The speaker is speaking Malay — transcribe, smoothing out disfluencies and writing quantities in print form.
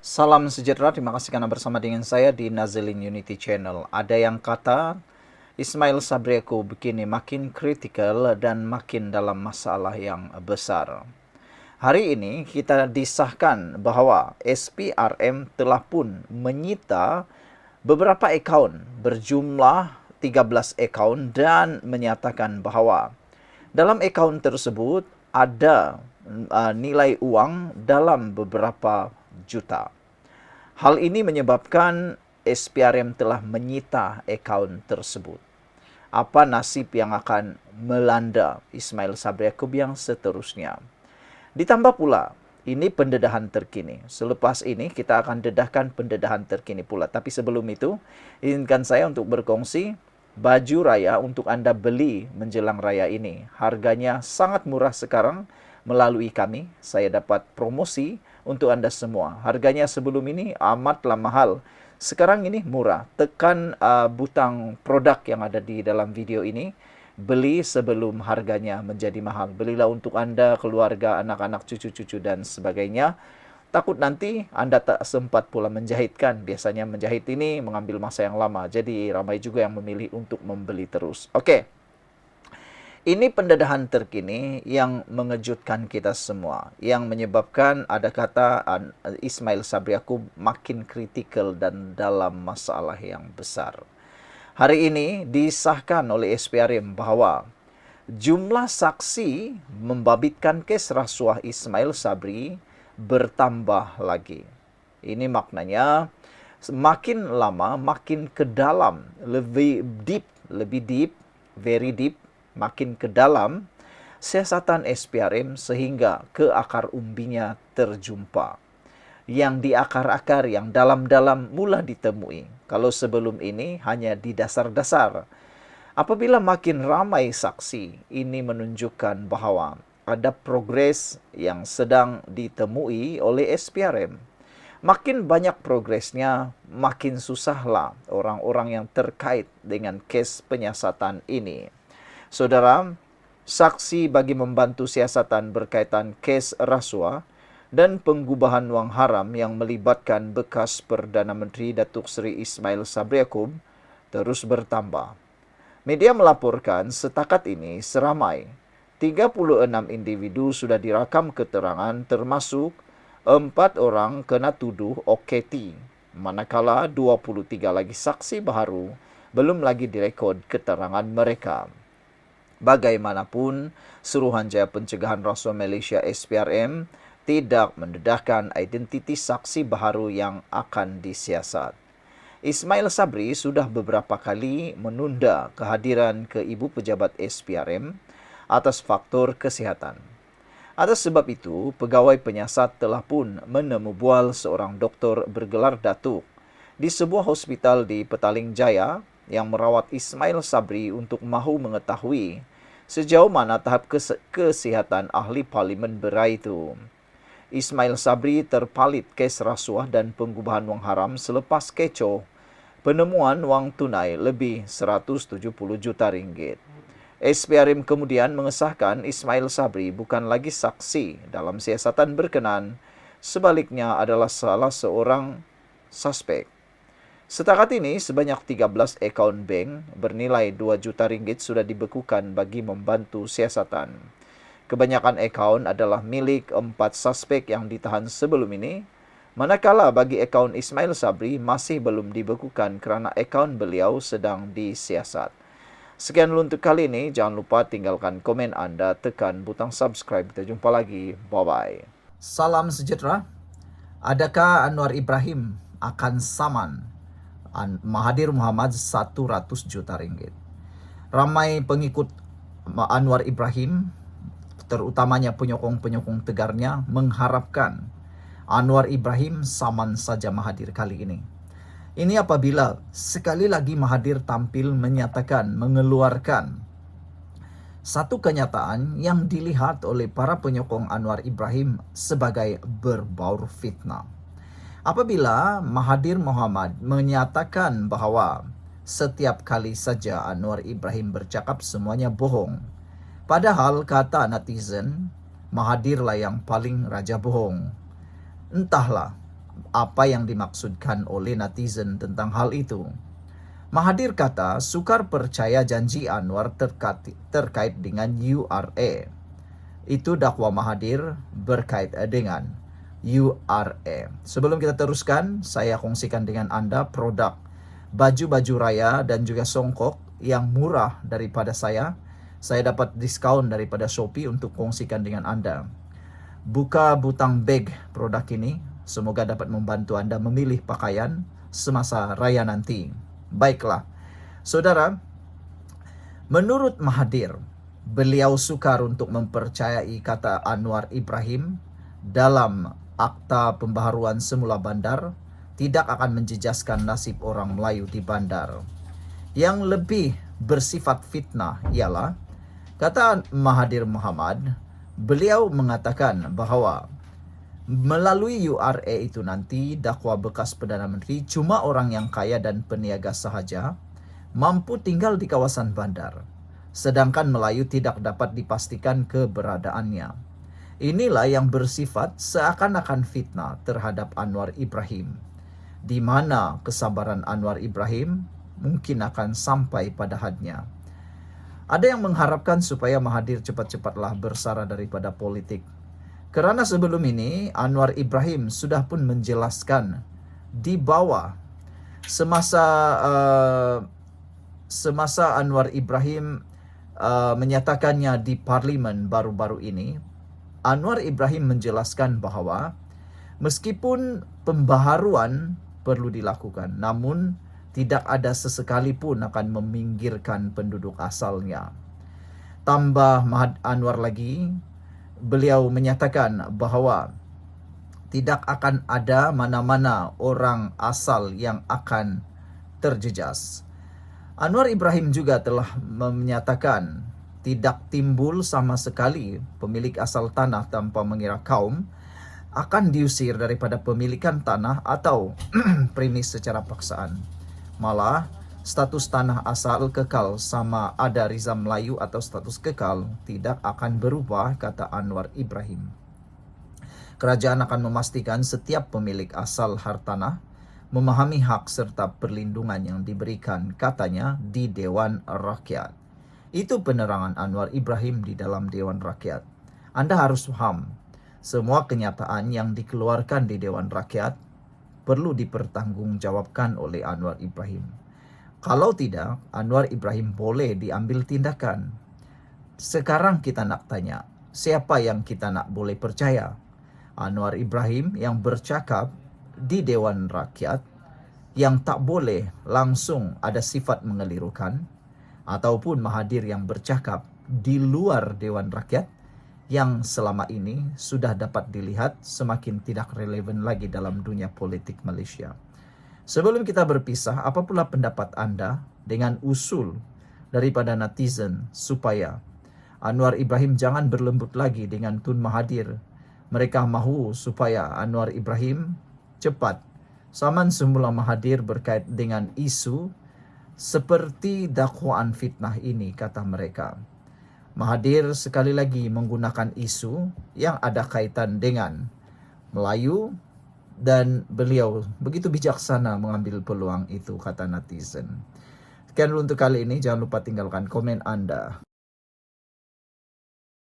Salam sejahtera, terima kasih karena bersama dengan saya di Nazilin Unity Channel. Ada yang kata Ismail Sabri Yaakob begini makin kritikal dan makin dalam masalah yang besar. Hari ini kita disahkan bahwa SPRM telah pun menyita beberapa akaun berjumlah 13 akaun dan menyatakan bahwa dalam akaun tersebut ada nilai uang dalam beberapa juta. Hal ini menyebabkan SPRM telah menyita akaun tersebut. Apa nasib yang akan melanda Ismail Sabri Yaakob yang seterusnya? Ditambah pula, ini pendedahan terkini. Selepas ini kita akan dedahkan pendedahan terkini pula. Tapi sebelum itu, izinkan saya untuk berkongsi baju raya untuk Anda beli menjelang raya ini. Harganya sangat murah sekarang melalui kami. Saya dapat promosi untuk Anda semua. Harganya sebelum ini amatlah mahal. Sekarang ini murah. Tekan butang produk yang ada di dalam video ini. Beli sebelum harganya menjadi mahal. Belilah untuk Anda, keluarga, anak-anak, cucu-cucu dan sebagainya. Takut nanti Anda tak sempat pula menjahitkan. Biasanya menjahit ini mengambil masa yang lama. Jadi ramai juga yang memilih untuk membeli terus. Oke. Ini pendedahan terkini yang mengejutkan kita semua. Yang menyebabkan ada kata Ismail Sabri Yaakob makin kritikal dan dalam masalah yang besar. Hari ini disahkan oleh SPRM bahwa jumlah saksi membabitkan kes rasuah Ismail Sabri bertambah lagi. Ini maknanya makin lama makin ke dalam, lebih deep, very deep, makin ke dalam siasatan SPRM sehingga ke akar umbinya terjumpa. Yang di akar-akar yang dalam-dalam mula ditemui. Kalau sebelum ini hanya di dasar-dasar. Apabila makin ramai saksi, ini menunjukkan bahwa ada progres yang sedang ditemui oleh SPRM. Makin banyak progresnya, makin susahlah orang-orang yang terkait dengan kes penyiasatan ini. Saudara, saksi bagi membantu siasatan berkaitan kes rasuah dan penggubahan wang haram yang melibatkan bekas Perdana Menteri Datuk Seri Ismail Sabri Yaakob terus bertambah. Media melaporkan setakat ini seramai 36 individu sudah dirakam keterangan termasuk 4 orang kena tuduh OKT, manakala 23 lagi saksi baru belum lagi direkod keterangan mereka. Bagaimanapun, Suruhanjaya Pencegahan Rasuah Malaysia SPRM tidak mendedahkan identiti saksi baru yang akan disiasat. Ismail Sabri sudah beberapa kali menunda kehadiran ke Ibu Pejabat SPRM atas faktor kesihatan. Atas sebab itu, pegawai penyiasat telah pun menemu bual seorang doktor bergelar datuk di sebuah hospital di Petaling Jaya yang merawat Ismail Sabri untuk mahu mengetahui sejauh mana tahap kesihatan ahli parlimen berai itu. Ismail Sabri terpalit kes rasuah dan penggubahan wang haram selepas kecoh penemuan wang tunai lebih 170 juta ringgit. SPRM kemudian mengesahkan Ismail Sabri bukan lagi saksi dalam siasatan berkenan, sebaliknya adalah salah seorang suspek. Setakat ini, sebanyak 13 akaun bank bernilai 2 juta ringgit sudah dibekukan bagi membantu siasatan. Kebanyakan akaun adalah milik 4 suspek yang ditahan sebelum ini, manakala bagi akaun Ismail Sabri masih belum dibekukan kerana akaun beliau sedang disiasat. Sekian dulu untuk kali ini, jangan lupa tinggalkan komen anda, tekan butang subscribe. Kita jumpa lagi, bye-bye. Salam sejahtera. Adakah Anwar Ibrahim akan saman Mahathir Mohamad 100 juta ringgit? Ramai pengikut Anwar Ibrahim, terutamanya penyokong-penyokong tegarnya, mengharapkan Anwar Ibrahim saman saja Mahathir kali ini. Ini apabila sekali lagi Mahathir tampil menyatakan, mengeluarkan satu kenyataan yang dilihat oleh para penyokong Anwar Ibrahim sebagai berbaur fitnah. Apabila Mahathir Mohamad menyatakan bahawa setiap kali saja Anwar Ibrahim bercakap semuanya bohong. Padahal kata netizen, Mahathirlah yang paling raja bohong. Entahlah apa yang dimaksudkan oleh netizen tentang hal itu. Mahathir kata sukar percaya janji Anwar terkait dengan URA. Itu dakwa Mahathir berkait dengan URA. Sebelum kita teruskan, saya kongsikan dengan Anda produk baju-baju raya dan juga songkok yang murah daripada saya. Saya dapat diskon daripada Shopee untuk kongsikan dengan Anda. Buka butang bag produk ini, semoga dapat membantu Anda memilih pakaian semasa raya nanti. Baiklah, saudara, menurut Mahathir, beliau sukar untuk mempercayai kata Anwar Ibrahim dalam akta pembaharuan semula bandar tidak akan menjejaskan nasib orang Melayu di bandar. Yang lebih bersifat fitnah ialah, kata Mahathir Mohamad, beliau mengatakan bahwa melalui URA itu nanti dakwa bekas Perdana Menteri cuma orang yang kaya dan peniaga sahaja mampu tinggal di kawasan bandar, sedangkan Melayu tidak dapat dipastikan keberadaannya. Inilah yang bersifat seakan-akan fitnah terhadap Anwar Ibrahim, di mana kesabaran Anwar Ibrahim mungkin akan sampai pada hadnya. Ada yang mengharapkan supaya Mahathir cepat-cepatlah bersara daripada politik. Kerana sebelum ini Anwar Ibrahim sudah pun menjelaskan di bawah semasa Anwar Ibrahim menyatakannya di parlimen baru-baru ini. Anwar Ibrahim menjelaskan bahwa meskipun pembaharuan perlu dilakukan, namun tidak ada sesekali pun akan meminggirkan penduduk asalnya. Tambah Anwar lagi, beliau menyatakan bahwa tidak akan ada mana-mana orang asal yang akan terjejas. Anwar Ibrahim juga telah menyatakan tidak timbul sama sekali pemilik asal tanah tanpa mengira kaum akan diusir daripada pemilikan tanah atau premis secara paksaan. Malah, status tanah asal kekal sama ada Rizam Melayu atau status kekal tidak akan berubah, kata Anwar Ibrahim. Kerajaan akan memastikan setiap pemilik asal hartanah memahami hak serta perlindungan yang diberikan, katanya, di Dewan Rakyat. Itu penerangan Anwar Ibrahim di dalam Dewan Rakyat. Anda harus paham, semua kenyataan yang dikeluarkan di Dewan Rakyat perlu dipertanggungjawabkan oleh Anwar Ibrahim. Kalau tidak, Anwar Ibrahim boleh diambil tindakan. Sekarang kita nak tanya, siapa yang kita nak boleh percaya? Anwar Ibrahim yang bercakap di Dewan Rakyat yang tak boleh langsung ada sifat mengelirukan, ataupun Mahathir yang bercakap di luar Dewan Rakyat yang selama ini sudah dapat dilihat semakin tidak relevan lagi dalam dunia politik Malaysia. Sebelum kita berpisah, apa pula pendapat Anda dengan usul daripada netizen supaya Anwar Ibrahim jangan berlembut lagi dengan Tun Mahathir? Mereka mahu supaya Anwar Ibrahim cepat saman semula Mahathir berkait dengan isu seperti dakwaan fitnah ini, kata mereka. Mahathir sekali lagi menggunakan isu yang ada kaitan dengan Melayu dan beliau begitu bijaksana mengambil peluang itu, kata netizen. Sekian dulu untuk kali ini, jangan lupa tinggalkan komen Anda.